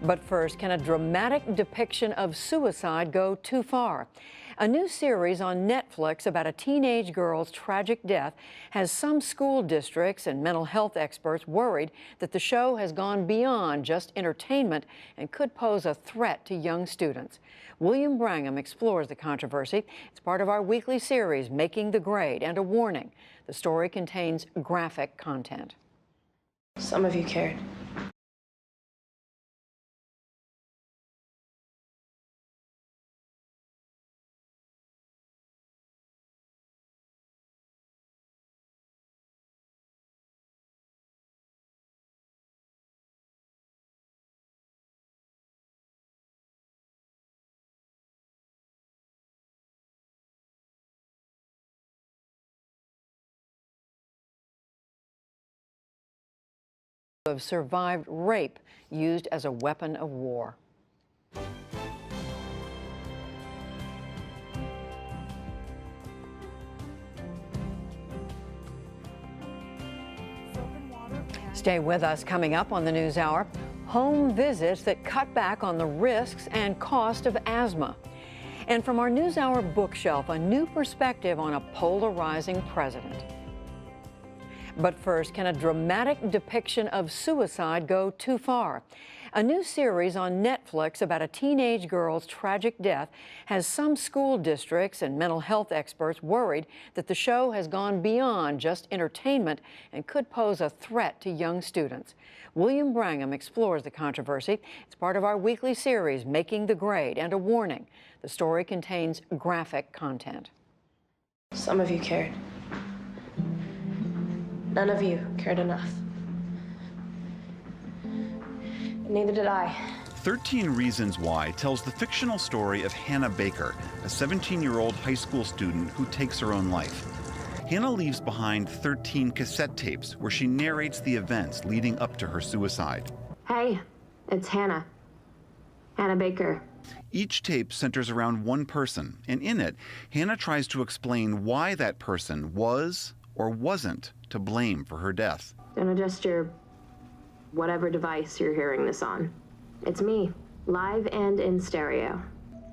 But first, can a dramatic depiction of suicide go too far? A new series on Netflix about a teenage girl's tragic death has some school districts and mental health experts worried that the show has gone beyond just entertainment and could pose a threat to young students. William Brangham explores the controversy. It's part of our weekly series, Making the Grade, and a warning. The story contains graphic content. Some of you cared. Have survived rape used as a weapon of war. Stay with us. Coming up on the NewsHour, home visits that cut back on the risks and cost of asthma. And from our NewsHour bookshelf, a new perspective on a polarizing president. But first, can a dramatic depiction of suicide go too far? A new series on Netflix about a teenage girl's tragic death has some school districts and mental health experts worried that the show has gone beyond just entertainment and could pose a threat to young students. William Brangham explores the controversy. It's part of our weekly series, Making the Grade, and a warning. The story contains graphic content. Some of you cared. None of you cared enough. And neither did I. 13 Reasons Why tells the fictional story of Hannah Baker, a 17-year-old high school student who takes her own life. Hannah leaves behind 13 cassette tapes where she narrates the events leading up to her suicide. Hey, it's Hannah. Hannah Baker. Each tape centers around one person, and in it, Hannah tries to explain why that person was or wasn't to blame for her death. Don't adjust your whatever device you're hearing this on. It's me, live and in stereo.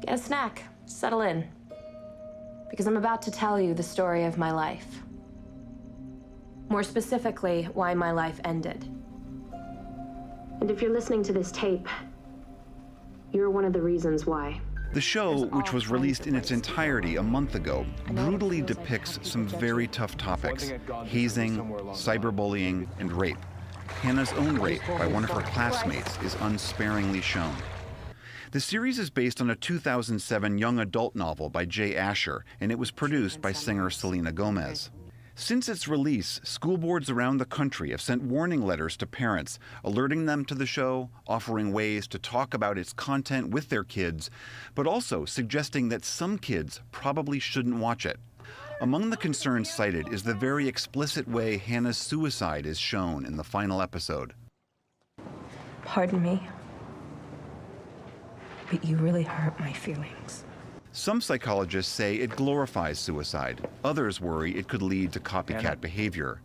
Get a snack, settle in. Because I'm about to tell you the story of my life. More specifically, why my life ended. And if you're listening to this tape, you're one of the reasons why. The show, which was released in its entirety a month ago, brutally depicts some very tough topics: hazing, cyberbullying, and rape. Hannah's own rape by one of her classmates is unsparingly shown. The series is based on a 2007 young adult novel by Jay Asher, and it was produced by singer Selena Gomez. Since its release, school boards around the country have sent warning letters to parents, alerting them to the show, offering ways to talk about its content with their kids, but also suggesting that some kids probably shouldn't watch it. Among the concerns cited is the very explicit way Hannah's suicide is shown in the final episode. Pardon me, but you really hurt my feelings. Some psychologists say it glorifies suicide. Others worry it could lead to copycat behavior.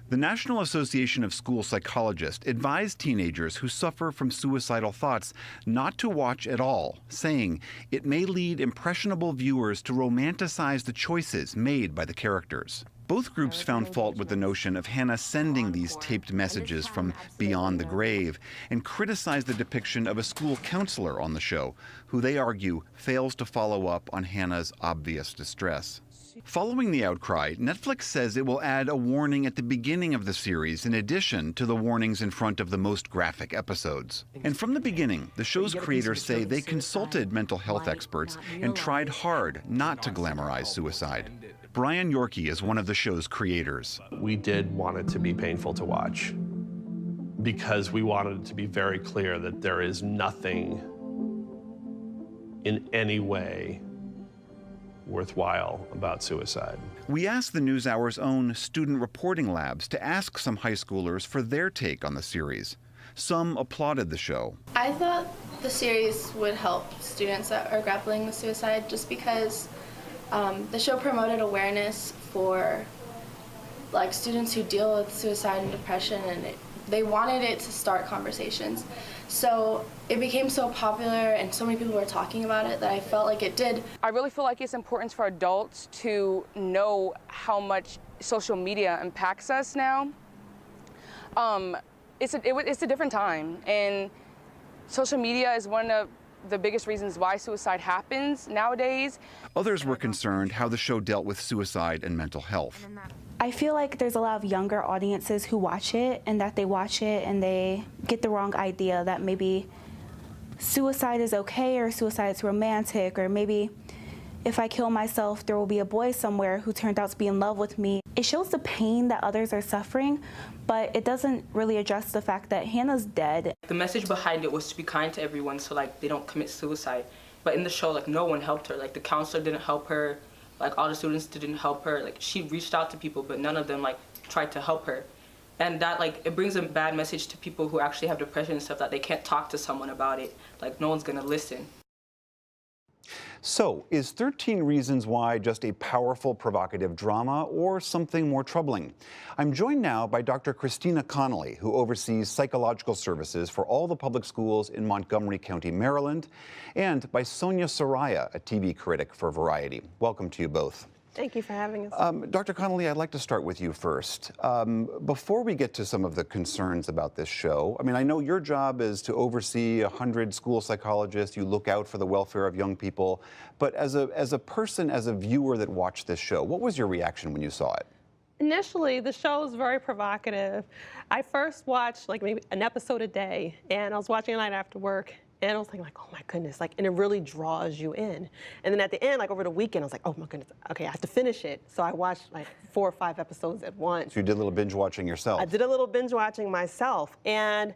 The National Association of School Psychologists advised teenagers who suffer from suicidal thoughts not to watch at all, saying it may lead impressionable viewers to romanticize the choices made by the characters. Both groups found fault with the notion of Hannah sending these taped messages from beyond the grave and criticized the depiction of a school counselor on the show, who they argue fails to follow up on Hannah's obvious distress. Following the outcry, Netflix says it will add a warning at the beginning of the series in addition to the warnings in front of the most graphic episodes. And from the beginning, the show's creators say they consulted mental health experts and tried hard not to glamorize suicide. Brian Yorkie is one of the show's creators. We did want it to be painful to watch because we wanted it to be very clear that there is nothing in any way worthwhile about suicide. We asked the NewsHour's own student reporting labs to ask some high schoolers for their take on the series. Some applauded the show. I thought the series would help students that are grappling with suicide just because the show promoted awareness for students who deal with suicide and depression, and it they wanted it to start conversations. So it became so popular and so many people were talking about it that I felt like it did. I really feel like it's important for adults to know how much social media impacts us now. It's a different time, and social media is one of the biggest reasons why suicide happens nowadays. Others were concerned how the show dealt with suicide and mental health. I feel like there's a lot of younger audiences who watch it, and that they watch it and they get the wrong idea that maybe suicide is okay or suicide is romantic, or maybe if I kill myself, there will be a boy somewhere who turned out to be in love with me. It shows the pain that others are suffering, but it doesn't really address the fact that Hannah's dead. The message behind it was to be kind to everyone so like they don't commit suicide. But in the show, like no one helped her. Like the counselor didn't help her. Like all the students didn't help her. Like she reached out to people, but none of them like tried to help her. And that like it brings a bad message to people who actually have depression and stuff, that they can't talk to someone about it. Like no one's gonna listen. So, is 13 Reasons Why just a powerful, provocative drama or something more troubling? I'm joined now by Dr. Christina Connolly, who oversees psychological services for all the public schools in Montgomery County, Maryland, and by Sonia Soraya, a TV critic for Variety. Welcome to you both. Thank you for having us. Dr. Connolly, I'd like to start with you first. Before we get to some of the concerns about this show, I mean, I know your job is to oversee 100 school psychologists. You look out for the welfare of young people. But as a person, as a viewer that watched this show, what was your reaction when you saw it? Initially, the show was very provocative. I first watched like maybe an episode a day, and I was watching it night after work. And I was thinking, like, oh my goodness, like, and it really draws you in. And then at the end, like over the weekend, I was like, oh my goodness, okay, I have to finish it. So I watched like 4 or 5 episodes at once. So you did a little binge watching yourself. I did a little binge watching myself, and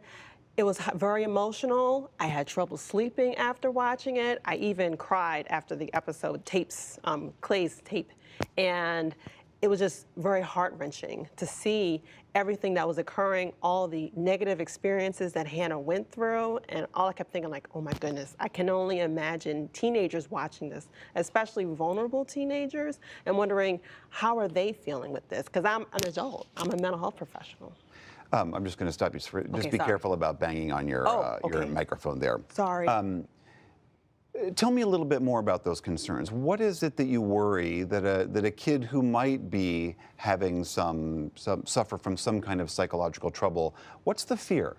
it was very emotional. I had trouble sleeping after watching it. I even cried after the episode Clay's tape, and it was just very heart-wrenching to see everything that was occurring, all the negative experiences that Hannah went through, and all I kept thinking, like, oh my goodness, I can only imagine teenagers watching this, especially vulnerable teenagers, and wondering how are they feeling with this? Because I'm an adult, I'm a mental health professional. I'm just going to stop you. Just be careful about banging on your microphone there. Sorry. Tell me a little bit more about those concerns. What is it that you worry that a kid who might be having suffer from some kind of psychological trouble, what's the fear?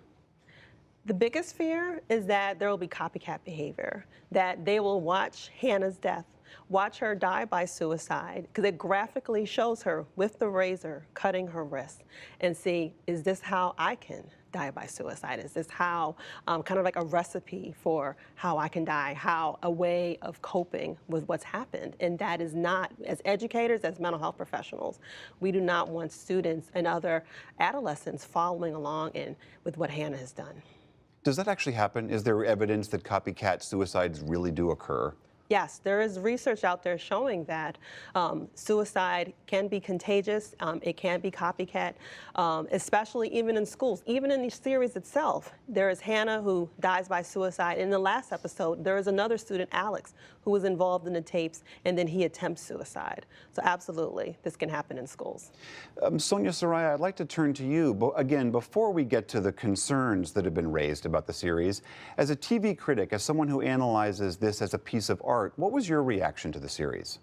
The biggest fear is that there will be copycat behavior, that they will watch Hannah's death, watch her die by suicide, because it graphically shows her with the razor cutting her wrist, and see, is this how I can die by suicide? Is this how, kind of like a recipe for how I can die, how a way of coping with what's happened? And that is not, as educators, as mental health professionals, we do not want students and other adolescents following along with what Hannah has done. Does that actually happen? Is there evidence that copycat suicides really do occur? Yes, there is research out there showing that suicide can be contagious, it can be copycat, especially even in schools. Even in the series itself, there is Hannah who dies by suicide. In the last episode, there is another student, Alex, who was involved in the tapes, and then he attempts suicide. So absolutely, this can happen in schools. Sonia Soraya, I'd like to turn to you. But again, before we get to the concerns that have been raised about the series, as a TV critic, as someone who analyzes this as a piece of art, what was your reaction to the series?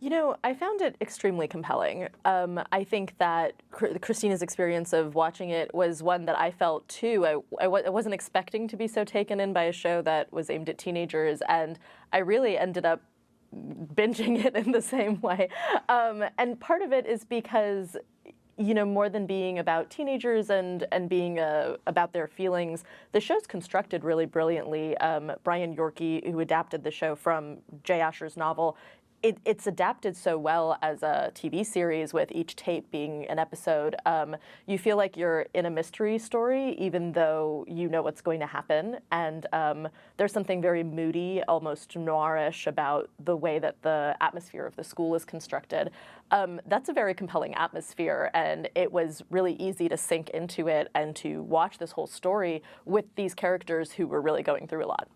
You know, I found it extremely compelling. I think that Christina's experience of watching it was one that I felt too. I wasn't expecting to be so taken in by a show that was aimed at teenagers, and I really ended up binging it in the same way. And part of it is because, you know, more than being about teenagers and being about their feelings, the show's constructed really brilliantly. Brian Yorkie, who adapted the show from Jay Asher's novel, it's adapted so well as a TV series, with each tape being an episode. You feel like you're in a mystery story, even though you know what's going to happen. And there's something very moody, almost noirish about the way that the atmosphere of the school is constructed. That's a very compelling atmosphere, and it was really easy to sink into it and to watch this whole story with these characters who were really going through a lot.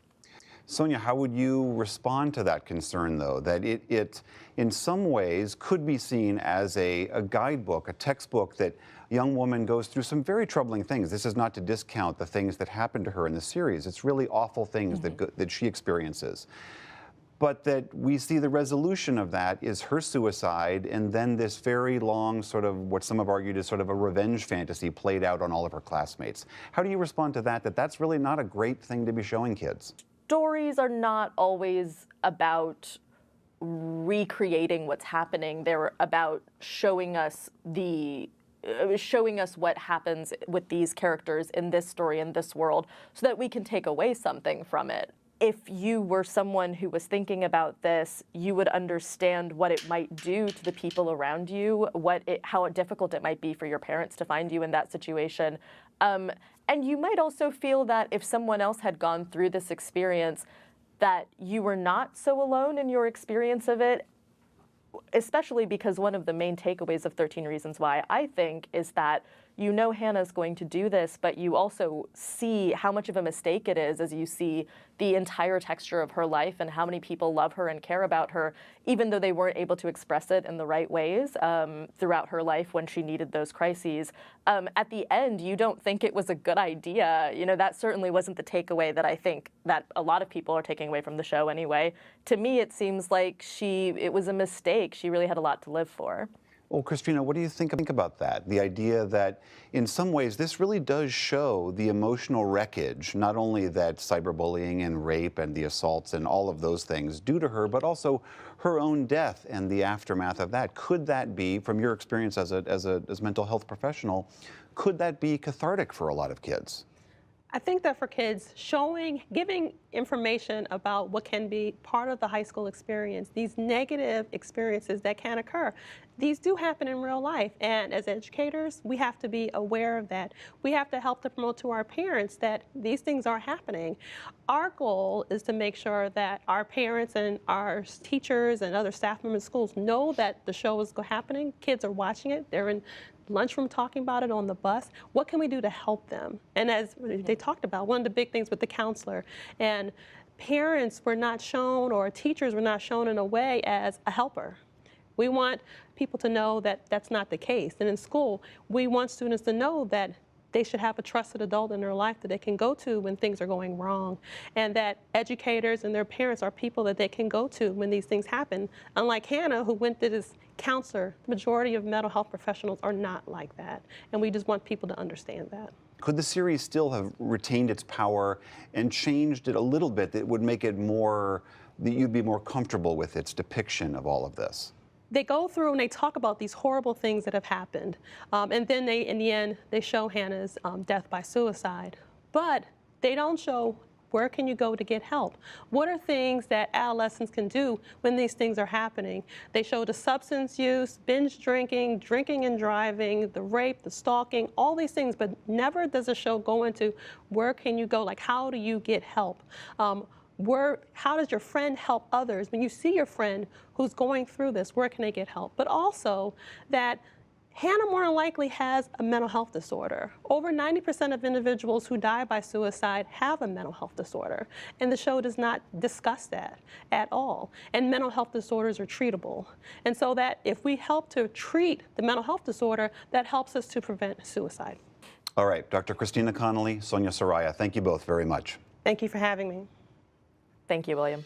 Sonia, how would you respond to that concern, though, that it in some ways could be seen as a guidebook, a textbook that a young woman goes through some very troubling things. This is not to discount the things that happened to her in the series. It's really awful things that she experiences. But that we see the resolution of that is her suicide, and then this very long sort of what some have argued is sort of a revenge fantasy played out on all of her classmates. How do you respond to that, that's really not a great thing to be showing kids? Stories are not always about recreating what's happening. They're about showing us what happens with these characters in this story, in this world, so that we can take away something from it. If you were someone who was thinking about this, you would understand what it might do to the people around you, how difficult it might be for your parents to find you in that situation. And you might also feel that if someone else had gone through this experience, that you were not so alone in your experience of it, especially because one of the main takeaways of 13 Reasons Why, I think, is that you know Hannah's going to do this, but you also see how much of a mistake it is as you see the entire texture of her life and how many people love her and care about her, even though they weren't able to express it in the right ways throughout her life when she needed those crises. At the end, you don't think it was a good idea. You know, that certainly wasn't the takeaway that I think that a lot of people are taking away from the show anyway. To me, it seems like it was a mistake. She really had a lot to live for. Well, Christina, what do you think about that? The idea that in some ways this really does show the emotional wreckage, not only that cyberbullying and rape and the assaults and all of those things do to her, but also her own death and the aftermath of that. Could that be, from your experience as a mental health professional, could that be cathartic for a lot of kids? I think that for kids, giving information about what can be part of the high school experience, these negative experiences that can occur, these do happen in real life. And as educators, we have to be aware of that. We have to help to promote to our parents that these things are happening. Our goal is to make sure that our parents and our teachers and other staff members in schools know that the show is happening. Kids are watching it. They're in lunchroom talking about it on the bus. What can we do to help them? And as they talked about, one of the big things with the counselor, and parents were not shown, or teachers were not shown in a way as a helper. We want people to know that that's not the case. And in school, we want students to know that they should have a trusted adult in their life that they can go to when things are going wrong, and that educators and their parents are people that they can go to when these things happen. Unlike Hannah, who went to this counselor, the majority of mental health professionals are not like that, and we just want people to understand that. Could the series still have retained its power and changed it a little bit that would make it more, that you'd be more comfortable with its depiction of all of this? They go through and they talk about these horrible things that have happened. And then in the end, they show Hannah's death by suicide. But they don't show where can you go to get help. What are things that adolescents can do when these things are happening? They show the substance use, binge drinking, drinking and driving, the rape, the stalking, all these things, but never does the show go into where can you go, like how do you get help? How does your friend help others? When you see your friend who's going through this, where can they get help? But also that Hannah more than likely has a mental health disorder. Over 90% of individuals who die by suicide have a mental health disorder, and the show does not discuss that at all. And mental health disorders are treatable. And so that if we help to treat the mental health disorder, that helps us to prevent suicide. All right, Dr. Christina Connolly, Sonia Saraiya, thank you both very much. Thank you for having me. Thank you, William.